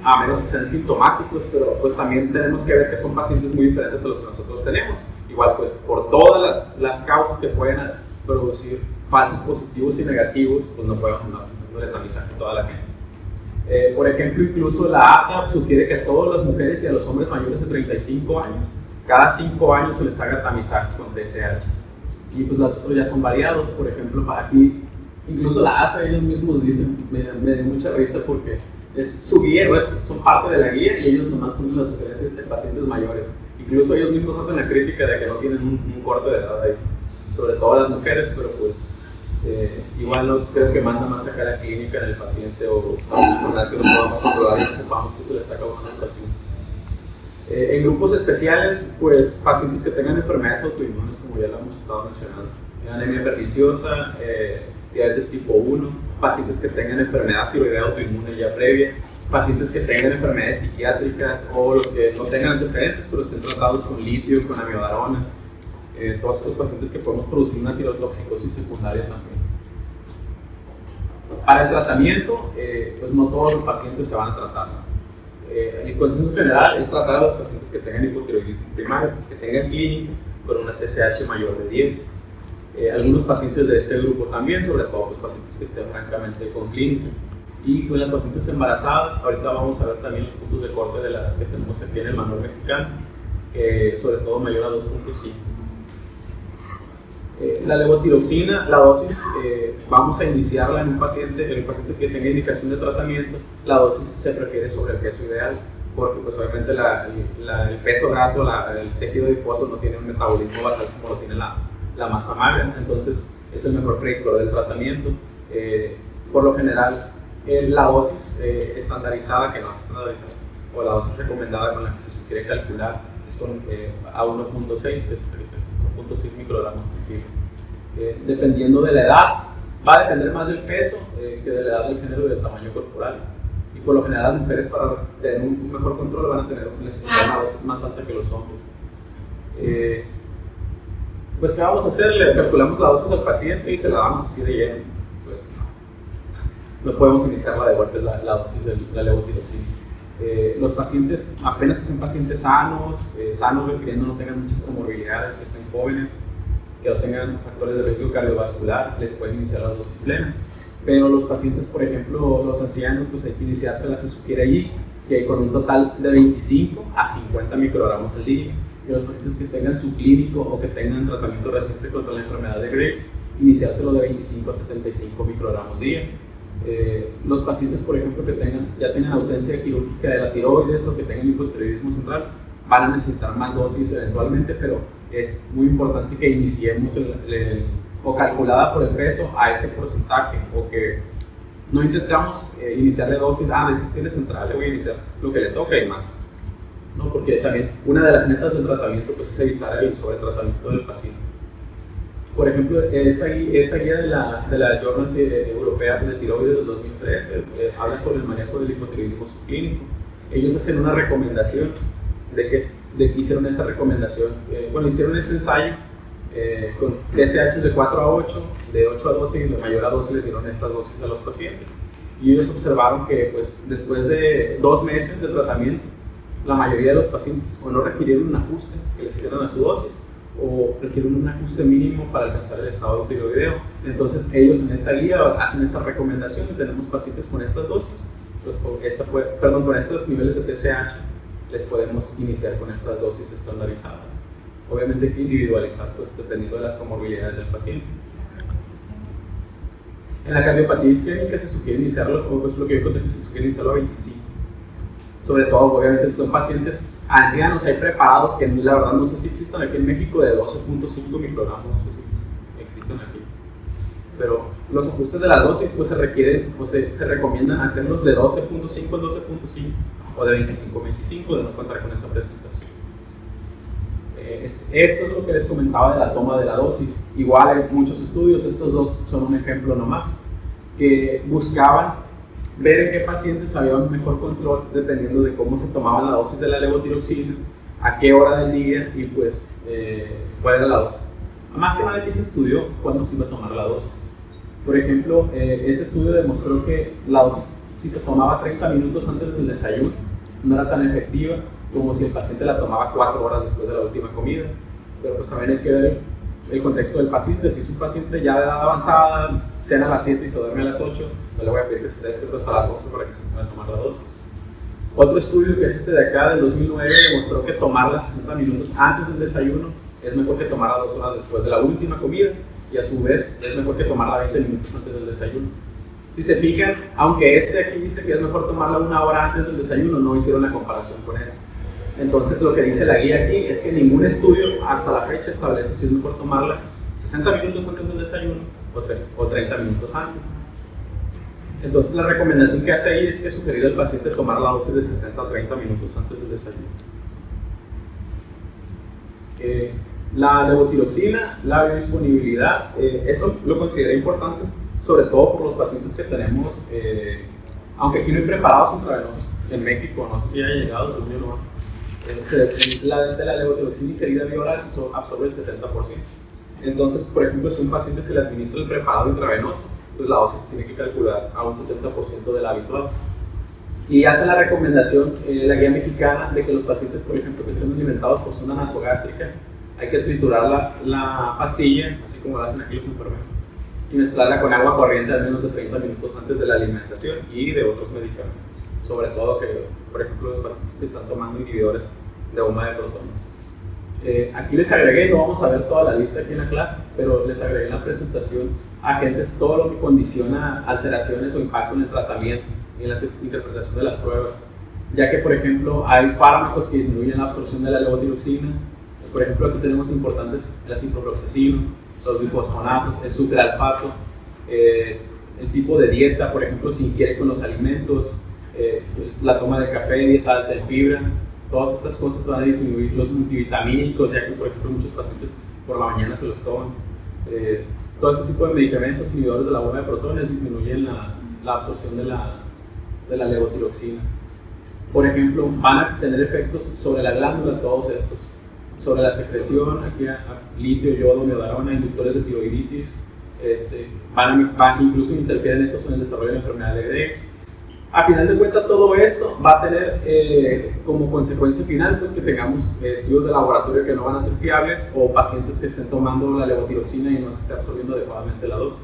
a menos que sean sintomáticos, pero pues también tenemos que ver que son pacientes muy diferentes a los que nosotros tenemos. Igual, pues por todas las causas que pueden producir falsos positivos y negativos, pues no podemos andar haciendo tamizaje a toda la gente. Por ejemplo, incluso la ATA sugiere que a todas las mujeres y a los hombres mayores de 35 años, cada 5 años se les haga tamizaje con TSH. Y pues los otros ya son variados, por ejemplo, aquí, incluso la ASA ellos mismos dicen, me da mucha risa porque es su guía, son parte de la guía y ellos nomás ponen las sugerencias de pacientes mayores. Incluso ellos mismos hacen la crítica de que no tienen un corte de edad ahí, sobre todo las mujeres, pero pues igual no creo que manda más acá la clínica en el paciente o una enfermedad que no podamos controlar y no sepamos qué se le está causando al paciente. En grupos especiales, pues pacientes que tengan enfermedades autoinmunes, como ya lo hemos estado mencionando, anemia perniciosa, diabetes tipo 1, pacientes que tengan enfermedad tiroidea autoinmune ya previa, pacientes que tengan enfermedades psiquiátricas o los que no tengan antecedentes pero estén tratados con litio, con amiodarona, todos estos pacientes que podemos producir una tirotoxicosis secundaria también. Para el tratamiento, pues no todos los pacientes se van a tratar. El consenso general es tratar a los pacientes que tengan hipotiroidismo primario, que tengan clínica con una TSH mayor de 10. Algunos pacientes de este grupo también, sobre todo los pacientes que estén francamente con clínica. Y con las pacientes embarazadas, ahorita vamos a ver también los puntos de corte que tenemos aquí en el manual mexicano, sobre todo mayor a 2.5. La levotiroxina, la dosis, vamos a iniciarla en un paciente que tenga indicación de tratamiento. La dosis se prefiere sobre el peso ideal, porque pues obviamente el peso graso, el tejido adiposo no tiene un metabolismo basal como lo tiene la masa magra, entonces es el mejor predictor del tratamiento. Por lo general, la dosis estandarizada, que no es estandarizada, o la dosis recomendada con la que se sugiere calcular es a 1.6 microgramos por kilo. Dependiendo de la edad, va a depender más del peso que de la edad, del género y del tamaño corporal. Y por lo general las mujeres, para tener un mejor control, van a tener una dosis más alta que los hombres. Pues ¿qué vamos a hacer? Le calculamos la dosis al paciente y se la damos así de lleno. Pues no podemos iniciarla de golpe la dosis de la levotiroxina. Los pacientes, apenas que sean pacientes sanos, refiriendo no tengan muchas comorbilidades, que estén jóvenes, que no tengan factores de riesgo cardiovascular, les pueden iniciar la dosis plena. Pero los pacientes, por ejemplo, los ancianos, pues hay que iniciárselas, se sugiere allí que con un total de 25 a 50 microgramos al día. Que los pacientes que tengan subclínico o que tengan tratamiento reciente contra la enfermedad de Graves, iniciárselo de 25 a 75 microgramos día. Los pacientes, por ejemplo, que ya tengan ausencia quirúrgica de la tiroides o que tengan hipotiroidismo central, van a necesitar más dosis eventualmente, pero es muy importante que iniciemos o calculada por el peso a este porcentaje, o que no intentamos iniciarle dosis, de si tiene central, le voy a iniciar lo que le toca y más. ¿No? Porque también una de las metas del tratamiento pues, es evitar el sobretratamiento del paciente. Por ejemplo, esta guía de la Journal Europea de Tiroides del 2013 habla sobre el manejo del hipotiroidismo subclínico. Ellos hacen una recomendación hicieron esta recomendación, hicieron este ensayo con TSH de 4 a 8, de 8 a 12 y de mayor a 12 les dieron estas dosis a los pacientes. Y ellos observaron que pues, después de 2 meses de tratamiento, la mayoría de los pacientes o no requirieron un ajuste que les hicieran a su dosis o requirieron un ajuste mínimo para alcanzar el estado tiroideo. Entonces ellos en esta guía hacen esta recomendación y tenemos pacientes con estas dosis, pues con estos niveles de TSH les podemos iniciar con estas dosis estandarizadas. Obviamente hay que individualizar pues, dependiendo de las comorbilidades del paciente. En la cardiopatía isquémica se sugiere iniciarlo, pues lo que yo conté que se sugiere iniciarlo a 25. Sobre todo, obviamente, si son pacientes ancianos, hay preparados que la verdad no sé si existen aquí en México de 12.5 microgramos, no sé si existen aquí. Pero los ajustes de la dosis pues se requieren, o se recomiendan hacerlos de 12.5 en 12.5 o de 25 de no contar con esa presentación. Esto es lo que les comentaba de la toma de la dosis. Igual hay muchos estudios, estos dos son un ejemplo nomás, que buscaban ver en qué pacientes había un mejor control dependiendo de cómo se tomaba la dosis de la levotiroxina, a qué hora del día y pues cuál era la dosis. Más que nada aquí se estudió cuándo se iba a tomar la dosis. Por ejemplo, este estudio demostró que la dosis, si se tomaba 30 minutos antes del desayuno, no era tan efectiva como si el paciente la tomaba 4 horas después de la última comida. Pero pues también hay que ver el contexto del paciente. Si es un paciente ya de edad avanzada, cena a las 7 y se duerme a las 8, no le voy a pedir que se esté despierto hasta las 11 para que se pueda tomar la dosis. Otro estudio, que es este de acá, del 2009, demostró que tomarla 60 minutos antes del desayuno es mejor que tomarla 2 horas después de la última comida, y a su vez es mejor que tomarla 20 minutos antes del desayuno. Si se fijan, aunque este de aquí dice que es mejor tomarla 1 hora antes del desayuno, no hicieron la comparación con este. Entonces lo que dice la guía aquí es que ningún estudio hasta la fecha establece si es mejor tomarla 60 minutos antes del desayuno o 30 minutos antes. Entonces la recomendación que hace ahí es que sugerir al paciente tomar la dosis de 60 a 30 minutos antes del desayuno. La levotiroxina, la biodisponibilidad, esto lo consideré importante, sobre todo por los pacientes que tenemos, aunque aquí no hay preparados intravenosos en México, no sé si haya llegado, según yo no. De la levotiroxina ingerida vía oral se absorbe el 70%. Entonces, por ejemplo, si a un paciente se le administra el preparado intravenoso, pues la dosis tiene que calcular a un 70% de la habitual. Y hace la recomendación, la guía mexicana, de que los pacientes, por ejemplo, que estén alimentados por zona nasogástrica, hay que triturar la pastilla, así como lo hacen aquí los enfermeros, y mezclarla con agua corriente al menos de 30 minutos antes de la alimentación y de otros medicamentos. Sobre todo que, por ejemplo, los pacientes que están tomando inhibidores de bomba de protones. Aquí les agregué, no vamos a ver toda la lista aquí en la clase, pero les agregué en la presentación agentes, todo lo que condiciona alteraciones o impacto en el tratamiento y en la interpretación de las pruebas, ya que, por ejemplo, hay fármacos que disminuyen la absorción de la levotiroxina. Por ejemplo, aquí tenemos importantes el ciprofloxacino, los bifosfonatos, el sucralfato, el tipo de dieta, por ejemplo, si ingiere con los alimentos, la toma de café, dieta alta en fibra. Todas estas cosas van a disminuir los multivitamínicos, ya que, por ejemplo, muchos pacientes por la mañana se los toman. Todo este tipo de medicamentos inhibidores de la bomba de protones disminuyen la absorción de de la levotiroxina. Por ejemplo, van a tener efectos sobre la glándula, todos estos, sobre la secreción, aquí litio, yodo, miodarona, inductores de tiroiditis, incluso interfieren estos en el desarrollo de la enfermedad de Graves. A final de cuentas, todo esto va a tener como consecuencia final pues, que tengamos estudios de laboratorio que no van a ser fiables o pacientes que estén tomando la levotiroxina y no se esté absorbiendo adecuadamente la dosis.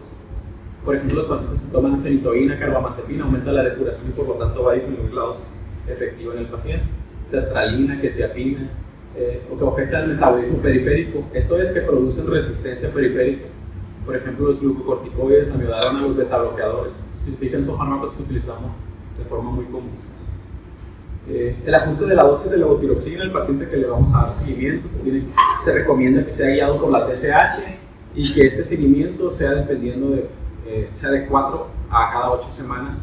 Por ejemplo, los pacientes que toman fenitoína, carbamazepina, aumenta la depuración y por lo tanto va a disminuir la dosis efectiva en el paciente. Sertralina, quetiapina, o que afecta al metabolismo periférico. Esto es que producen resistencia periférica. Por ejemplo, los glucocorticoides, la miodarona, los betabloqueadores. Si se fijan, son fármacos que utilizamos de forma muy común. El ajuste de la dosis de levotiroxina al paciente que le vamos a dar seguimiento se recomienda que sea guiado por la TSH y que este seguimiento sea dependiendo sea de 4 a cada 8 semanas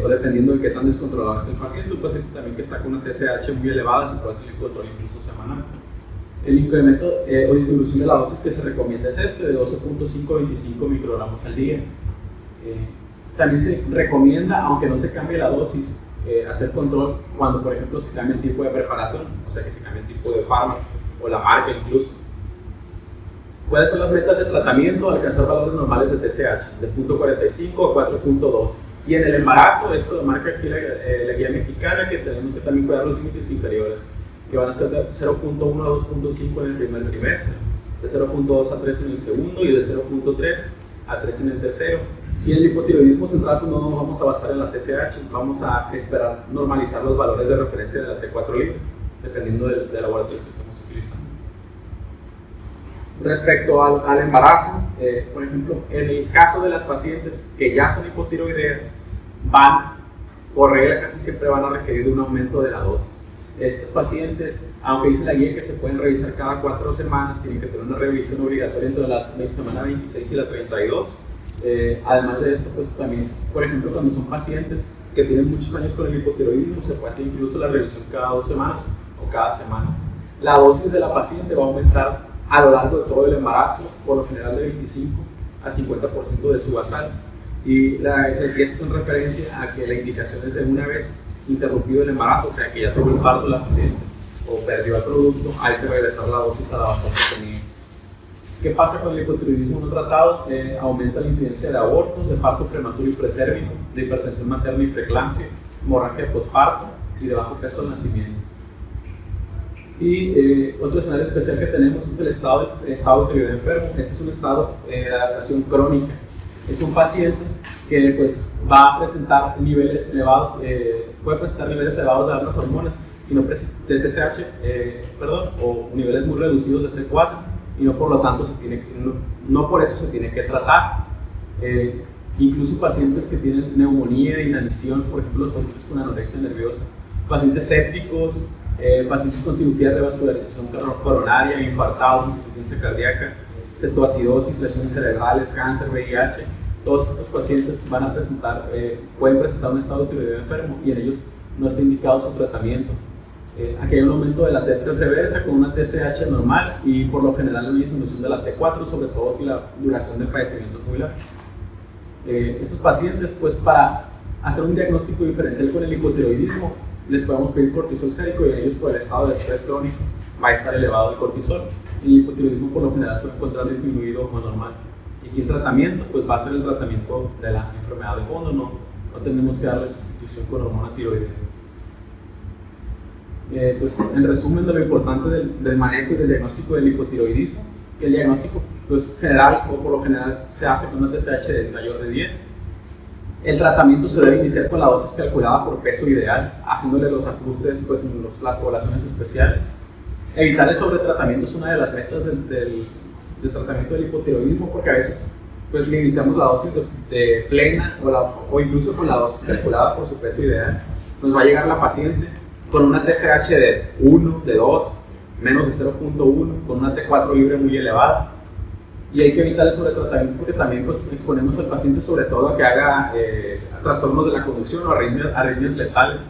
o dependiendo de qué tan descontrolado esté el paciente. Un paciente también que está con una TSH muy elevada se puede hacer el control incluso semanal. El incremento o disminución de la dosis que se recomienda es de 12.5 a 25 microgramos al día. También se recomienda, aunque no se cambie la dosis, hacer control cuando, por ejemplo, se cambia el tipo de preparación, o sea que se cambia el tipo de fármaco o la marca incluso. ¿Cuáles son las metas de tratamiento? Alcanzar valores normales de TSH, de 0.45 a 4.2. Y en el embarazo, esto marca aquí la guía mexicana, que tenemos que también cuidar los límites inferiores, que van a ser de 0.1 a 2.5 en el primer trimestre, de 0.2 a 3 en el segundo y de 0.3 a 3 en el tercero. Y en el hipotiroidismo central no nos vamos a basar en la TSH, vamos a esperar normalizar los valores de referencia de la T4 libre, dependiendo del laboratorio que estemos utilizando. Respecto al embarazo, por ejemplo, en el caso de las pacientes que ya son hipotiroideas, por regla casi siempre van a requerir de un aumento de la dosis. Estas pacientes, aunque dice la guía que se pueden revisar cada 4 semanas, tienen que tener una revisión obligatoria entre la semana 26 y la 32. Además de esto, pues también, por ejemplo, cuando son pacientes que tienen muchos años con el hipotiroidismo, se puede hacer incluso la revisión cada 2 semanas o cada semana. La dosis de la paciente va a aumentar a lo largo de todo el embarazo, por lo general de 25 a 50% de su basal. Y las guías hacen referencia a que la indicación es de una vez interrumpido el embarazo, o sea que ya tuvo el parto la paciente o perdió el producto, hay que regresar la dosis a la basal que tenía. ¿Qué pasa con el hipotiroidismo no tratado? Aumenta la incidencia de abortos, de parto prematuro y pretérmino, de hipertensión materna y preeclampsia, hemorragia posparto y de bajo peso al nacimiento. Y otro escenario especial que tenemos es el estado de tiroideo enfermo. Este es un estado de adaptación crónica. Es un paciente que pues, va a presentar niveles elevados, puede presentar niveles elevados de otras hormonas y no de TSH, o niveles muy reducidos de T4. Y no por lo tanto no por eso se tiene que tratar. Incluso pacientes que tienen neumonía, inanición, por ejemplo los pacientes con anorexia nerviosa, pacientes sépticos, pacientes con cirugía de revascularización coronaria, infartados, insuficiencia cardíaca, cetoacidosis, lesiones cerebrales, cáncer, VIH, todos estos pacientes pueden presentar un estado de tiroideo enfermo y en ellos no está indicado su tratamiento. Aquí hay un aumento de la T3 reversa con una TSH normal y por lo general una disminución de la T4, sobre todo si la duración del padecimiento es muy larga. Estos pacientes, pues para hacer un diagnóstico diferencial con el hipotiroidismo, les podemos pedir cortisol sérico y en ellos por el estado de estrés crónico va a estar elevado el cortisol. El hipotiroidismo por lo general se va a encontrar disminuido o normal. Y aquí el tratamiento, pues va a ser el tratamiento de la enfermedad de fondo, no tenemos que darle sustitución con hormona tiroidea. Pues en resumen de lo importante del manejo y del diagnóstico del hipotiroidismo, que el diagnóstico pues, general o por lo general se hace con una TSH de mayor de 10. El tratamiento se debe iniciar con la dosis calculada por peso ideal, haciéndole los ajustes pues, en las poblaciones especiales. Evitar el sobretratamiento es una de las metas del tratamiento del hipotiroidismo, porque a veces pues, le iniciamos la dosis de plena o incluso con la dosis calculada por su peso ideal. Nos va a llegar la paciente con una TSH de 1, de 2, menos de 0.1, con una T4 libre muy elevada. Y hay que evitar el sobretratamiento porque también pues, exponemos al paciente sobre todo a que haga trastornos de la conducción o arritmias letales.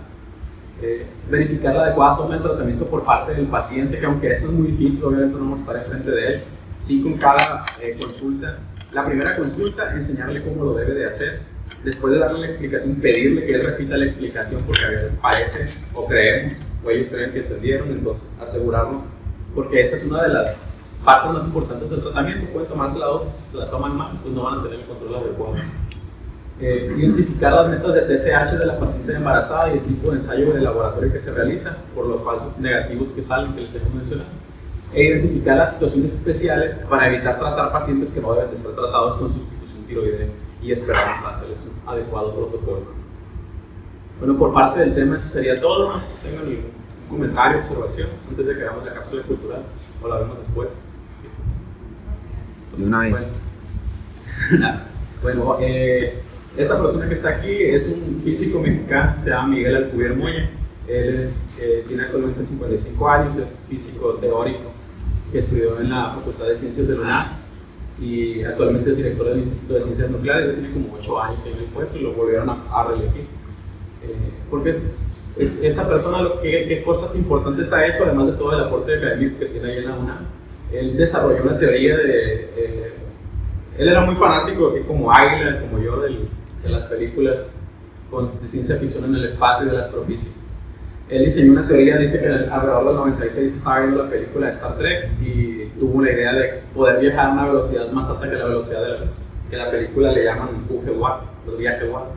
Verificar la adecuada toma del tratamiento por parte del paciente, que aunque esto es muy difícil, obviamente no vamos a estar enfrente de él. Sí, con cada consulta. La primera consulta, enseñarle cómo lo debe de hacer. después de darle la explicación, pedirle que él repita la explicación, porque a veces parece o creemos, o ellos creen que entendieron, entonces asegurarnos, porque esta es una de las partes más importantes del tratamiento. Pueden tomarse la dosis, si la toman mal, pues no van a tener el control adecuado. Identificar las metas de TSH de la paciente embarazada y el tipo de ensayo de laboratorio que se realiza por los falsos negativos que salen, que les hemos mencionado. E identificar las situaciones especiales para evitar tratar pacientes que no deben de ser tratados con sustitución tiroidea y esperamos a hacerles un adecuado protocolo. Bueno, por parte del tema eso sería todo. Si tengan algún comentario, observación, antes de que hagamos la cápsula cultural, o la vemos después. De una vez. Bueno, esta persona que está aquí es un físico mexicano, se llama Miguel Alcubierre Moya. Él tiene actualmente 55 años, es físico teórico que estudió en la Facultad de Ciencias de la UNAM y actualmente es director del Instituto de Ciencias Nucleares. Ya tiene como 8 años en el puesto y lo volvieron a reelegir. Porque esta persona, ¿qué cosas importantes ha hecho, además de todo el aporte académico que tiene ahí en la UNAM? Él desarrolló una teoría él era muy fanático, como Águila, como yo, de las películas de ciencia ficción en el espacio y de la astrofísica. Él diseñó una teoría, dice que alrededor del 96 estaba viendo la película de Star Trek y tuvo la idea de poder viajar a una velocidad más alta que la velocidad de la luz, que la película le llaman UG-Watt, los viajes Watt.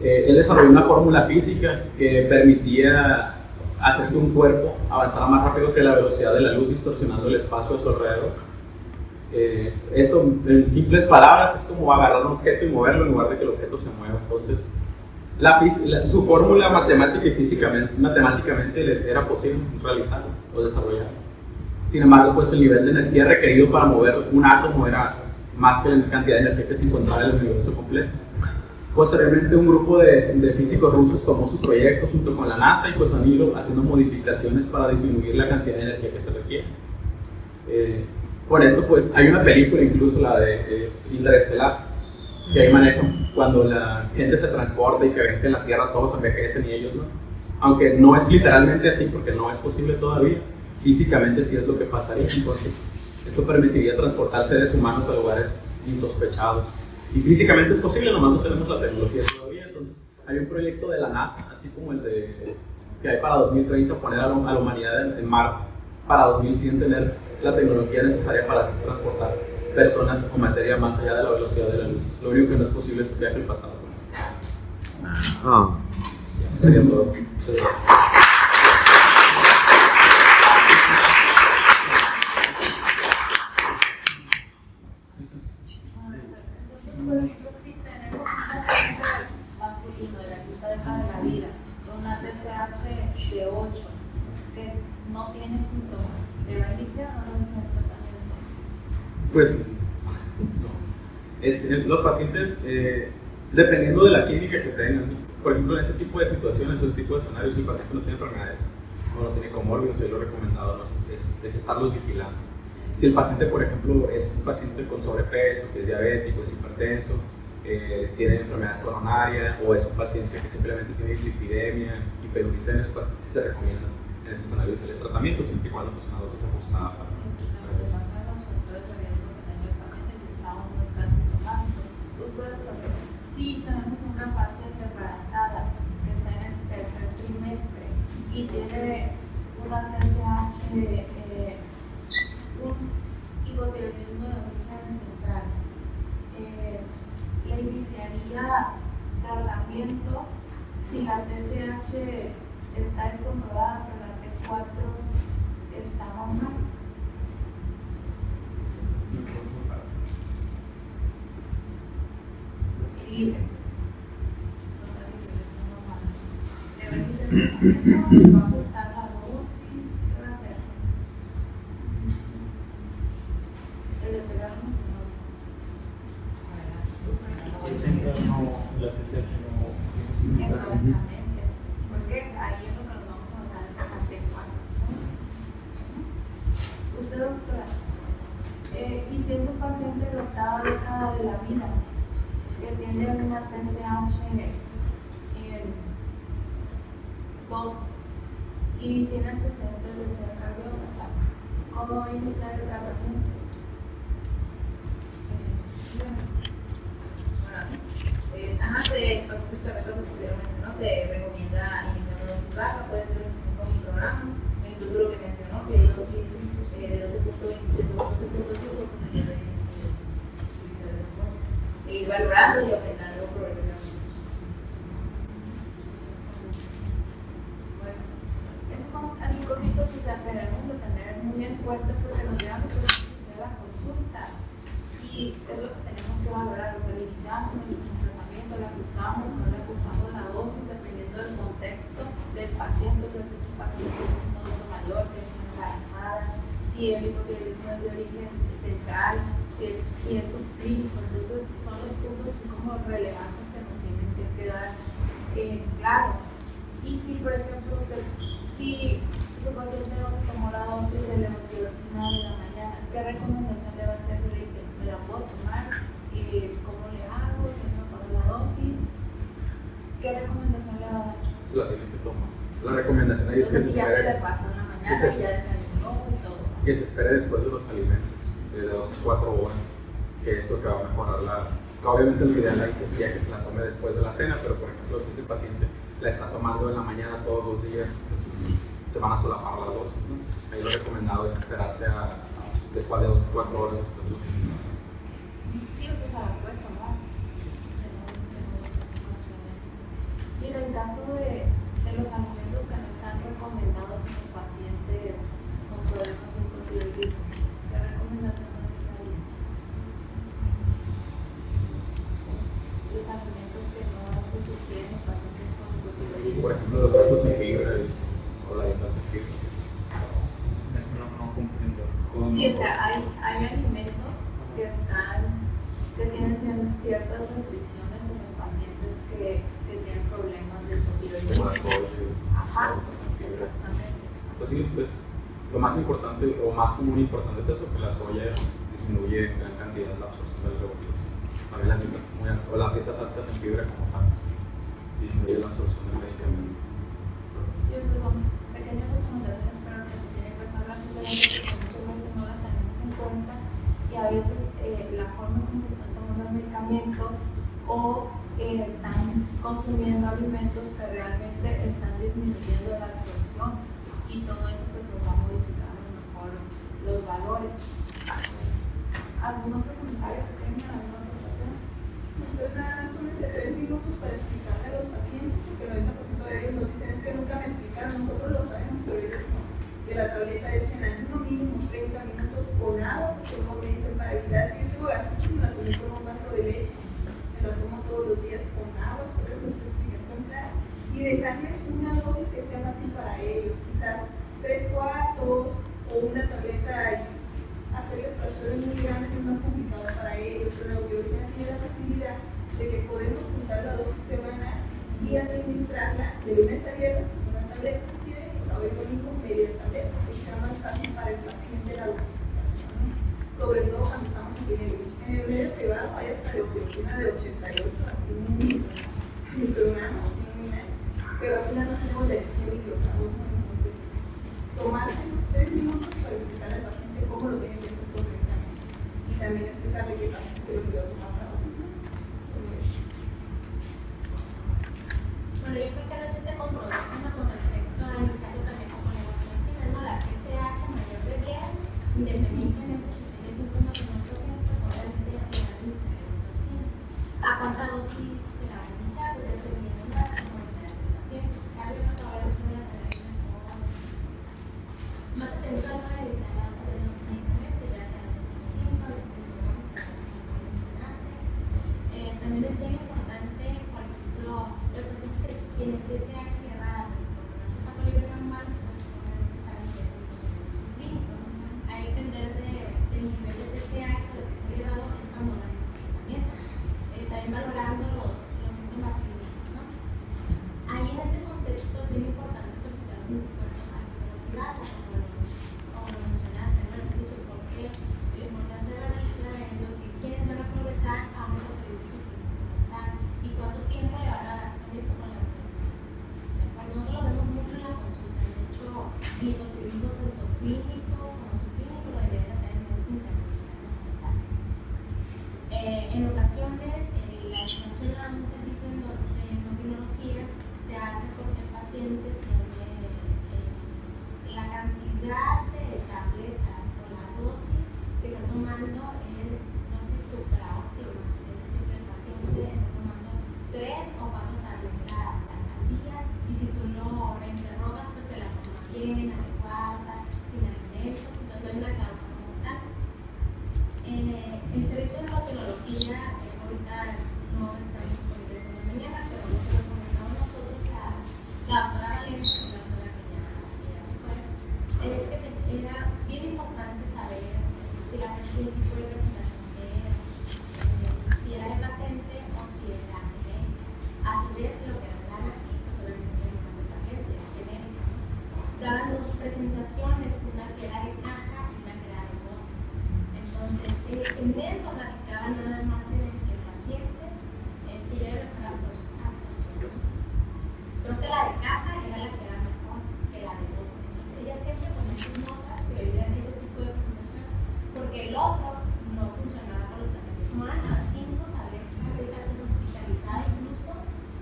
Él desarrolló una fórmula física que permitía hacer que un cuerpo avanzara más rápido que la velocidad de la luz, distorsionando el espacio a su alrededor. Esto, en simples palabras, es como agarrar un objeto y moverlo en lugar de que el objeto se mueva. Entonces, su fórmula matemática y matemáticamente le era posible realizarlo o desarrollarlo. Sin embargo, pues el nivel de energía requerido para mover un átomo era más que la cantidad de energía que se encontraba en el universo completo. Posteriormente, un grupo de físicos rusos tomó su proyecto junto con la NASA y pues han ido haciendo modificaciones para disminuir la cantidad de energía que se requiere. Con esto, pues hay una película, incluso la de Interestelar, que ahí manejan cuando la gente se transporta y que ven que en la Tierra todos envejecen y ellos no. Aunque no es literalmente así, porque no es posible todavía, físicamente sí es lo que pasaría. Entonces, esto permitiría transportar seres humanos a lugares insospechados. Y físicamente es posible, nomás no tenemos la tecnología todavía. Entonces, hay un proyecto de la NASA, así como el que hay para 2030, poner a la humanidad en Marte. Para 2100 tener la tecnología necesaria para hacer transportar personas o materia más allá de la velocidad de la luz. Lo único que no es posible es viaje al pasado. Sería todo. De 8 que no tiene síntomas, ¿le va a iniciar o no iniciar tratamiento? Pues los pacientes, dependiendo de la clínica que tengan, ¿sí? Por ejemplo, en este tipo de situaciones o este tipo de escenarios, si el paciente no tiene enfermedades o no tiene comórbidos, lo recomendado es estarlos vigilando. Si el paciente, por ejemplo, es un paciente con sobrepeso, que es diabético, es hipertenso, tiene enfermedad coronaria, o es un paciente que simplemente tiene dislipidemia, hiperuricemia, esos pacientes sí se recomiendan en estos escenarios el tratamiento, siempre y cuando pues, una dosis ajustada para si tenemos una paciente embarazada que está en el tercer trimestre y tiene una TSH, un hipotiroidismo de origen central, le iniciaría tratamiento si la TSH está descontrolada, pero la T4 está normal. Libres. Debe ser tratamiento, va a ajustar la dosis, ¿qué va a hacer? El deterioro exactamente, porque ahí es lo que nos vamos a basar en esa parte 4. Usted, doctora, y si es un paciente de la octava década de la vida que tiene una TSH en 2 y tiene antecedentes de ser cardiópata, ¿cómo va a iniciar el tratamiento? puntitos que debemos de tener muy en cuenta porque nos llevan los pacientes a la consulta y es lo que tenemos que valorar. O sea, le iniciamos, no le hicimos tratamiento, le ajustamos, no le ajustamos la dosis dependiendo del contexto del paciente. O sea, si es un paciente, si es un adulto mayor, si es una embarazada, si el hipotiroidismo es de origen central, si es un clínico. Entonces son los puntos así como relevantes que nos tienen que quedar claros. Y si, por ejemplo, si su paciente no se tomó la dosis de levotiroxina de la mañana, ¿qué recomendación le va a hacer? Si le dice, ¿me la puedo tomar? ¿Cómo le hago? Si se me pasó la dosis, ¿qué recomendación le va a dar? Se la tiene que tomar. La recomendación ahí es que si ya se le pasó en la mañana, ya desayunó y todo. Que se espere después de los alimentos, de 2 a 4 horas, que es lo que va a mejorar obviamente lo ideal ahí que sería que se la tome después de la cena, pero por ejemplo si ese paciente la está tomando en la mañana todos los días, pues, se van a solapar las dosis, ¿no? Ahí lo recomendado es esperarse de 2 a 4 horas después de la cena. Sí, usted se la puede tomar. Mira, en caso de los alimentos que no están recomendados en los pacientes con problemas de hipotiroidismo, ¿qué recomendación nos haría? Los alimentos que no se sugieren en pacientes con hipotiroidismo. Por ejemplo, los altos en fibra o la dieta de fibra. No comprendo. Sí, o sea, hay alimentos que tienen ciertas restricciones en los pacientes que tienen problemas de hipotiroidismo. Como la soya. Ajá, exactamente. Pues sí, pues, lo más importante o más común e importante es eso, que la soya disminuye en gran cantidad la absorción del levotiroxina. También las dietas altas en fibra como tal disminuye la absorción del medicamento. Sí, esas son pequeñas recomendaciones, pero que se tienen que estar rápidamente porque muchas veces no las tenemos en cuenta y a veces la forma en cómo se están tomando el medicamento o están consumiendo alimentos que realmente están disminuyendo la absorción y todo eso pues nos va a modificar a lo mejor los valores. ¿Algún otro comentario que tengan? ¿Alguna aportación? Entonces nada más tómense 3 minutos para explicarle a los pacientes, porque el 90% de ellos nos dicen es que nunca me explicaron, nosotros lo sabemos, pero ellos no. Que la tableta es en ayuno mínimo 30 minutos con agua, porque como me dicen para evitar, si yo tengo gastritis me la tomo con un vaso de leche, me la tomo todos los días con agua, sobre nuestra explicación clara, y dejarles una dosis que sea fácil para ellos, quizás 3 cuartos o una tableta y hacerles fracciones muy grandes es más complicado para ellos, pero la biología tiene la facilidad de que podemos juntar la dosis semanal y administrarla de lunes a viernes, pues una tableta si quieren, y sábado y domingo media tableta, que sea más fácil para el paciente la dosificación, ¿no? Sobre todo cuando estamos aquí en el medio privado hay hasta levotiroxina de 88, así microgramos, así muy nice, pero aquí no hacemos de 100 microgramos, ¿no? Entonces, tomarse esos 3 minutos para explicarle al paciente cómo lo tiene que hacer correctamente y también explicarle qué pasa si se le olvidó tomar la dosis, ¿no? Bueno, yo creo que no existe controversia con respecto a analizarlo también como levotiroxina, ¿no? La TSH mayor de 10, independientemente si tiene síntomas o no presentes, obviamente ya tiene que iniciar levotiroxina. ¿A cuánta dosis se la va a iniciar? Pues dependiendo de la comodidad del paciente. Si está bien, probablemente voy a tener mejor, más atención a revisar la dosis de los medicamentos, ya sea los síntomas, como mencionaste. También es bien importante, por ejemplo, los pacientes que tienen TSH elevada, por el libre normal, pues obviamente saben que es un clínico, ¿no? Hay que depender del nivel de TSH, lo que está elevado es cuando no hay tratamiento. También valorando los síntomas clínicos, ¿no? Ahí en este contexto es bien importante solicitar los anticuerpos antiperoxidasa, como lo mencionaste, ¿no? El inicio, porque la importancia de la regla es lo que quienes van a progresar a un hipotiroidismo y cuánto tiempo le van a dar tratamiento con la hipotiroidismo. presentaciones, una que era de caja y una que era de bote. Entonces, en eso radicaba nada más en el que el paciente pidiera la absorción. Creo que la de caja era la que era mejor que la de bote. Entonces, ella siempre ponía sus notas que le dieran ese tipo de presentación, porque el otro no funcionaba con los pacientes. No eran las 5 tabletas de esa cosa hospitalizada incluso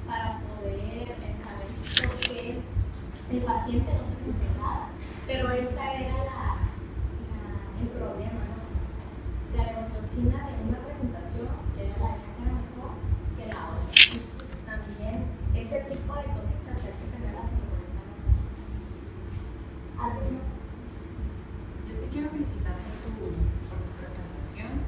para poder saber por qué el paciente no se controlaba. Pero esa era el problema, ¿no? La levotiroxina de una presentación era la de caja mejor que la otra. Entonces también ese tipo de cositas hay que tenerlas en cuenta. ¿Algo más? Yo te quiero felicitar por tu presentación.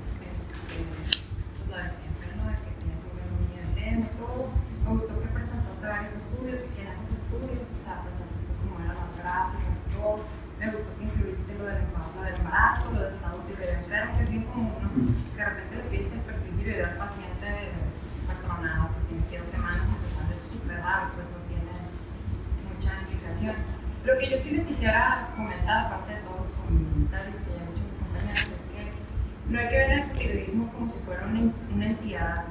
Pues la de siempre, ¿no? De que tenías un buen tema y todo. Me gustó que presentaste varios estudios y que en esos estudios, o sea, presentaste cómo eran las gráficas y todo. Me gustó que incluiste lo del embarazo, lo de estado tiroideo, que es bien común, ¿no? Que de repente le pides el perfil tiroideo al paciente súper tronado, que tiene que 2 semanas empezando, es súper raro, pues no tiene mucha implicación. Lo que yo sí les quisiera comentar, aparte de todos los comentarios que ya han hecho mis compañeros, es que no hay que ver el tiroidismo como si fuera una entidad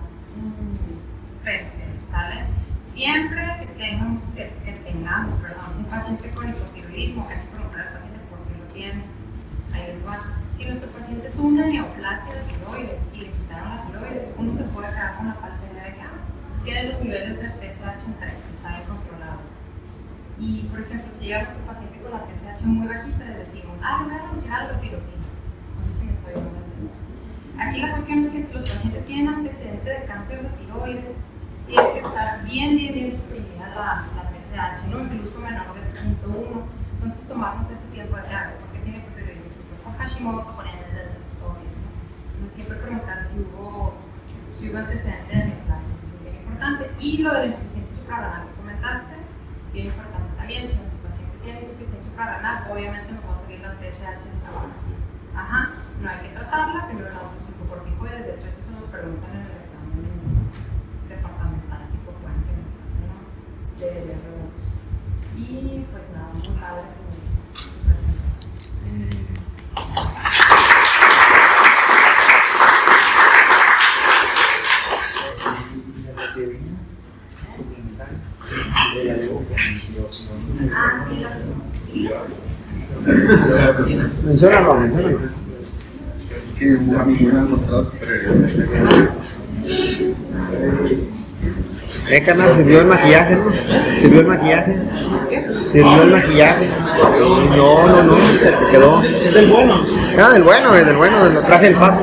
per se, ¿sale? Siempre que tengamos un paciente con hipotiroidismo, hay que preguntar al paciente por qué lo tiene. Ahí les va. Si nuestro paciente tuvo una neoplasia de tiroides y le quitaron la tiroides, uno se puede quedar con la falsa idea de que tiene los niveles de TSH en 3, que está bien controlado. Y, por ejemplo, si llega nuestro paciente con la TSH muy bajita, le decimos, le voy a renunciar a la tiroxina. No sé si me estoy dando a entender. Aquí la cuestión es que si los pacientes tienen antecedente de cáncer de tiroides, tiene que estar bien suprimida la TSH, ¿no? Incluso menor de 0.1. Entonces, tomarnos ese tiempo de porque tiene hipotiroidismo, si fue por Hashimoto, por todo bien, ¿no? Entonces, siempre preguntar si hubo antecedente de neoplasia, eso es bien importante. Y lo de la insuficiencia suprarrenal que comentaste, bien importante también. Si nuestro paciente tiene insuficiencia suprarrenal, obviamente nos va a salir la TSH hasta abajo. No hay que tratarla, primero le damos un glucocorticoides, de hecho, eso se nos preguntan en el examen departamental tipo 40 en esta zona de BR2. Y pues nada, muy padre tu presentación. Sí, las menciónalo. Que a mí me han mostrado superioridad. Carnal, ¿sirvió el maquillaje, no? ¿Sirvió el maquillaje? ¿Sirvió el maquillaje? No, se te quedó. Es del bueno. Del bueno, del traje del paso.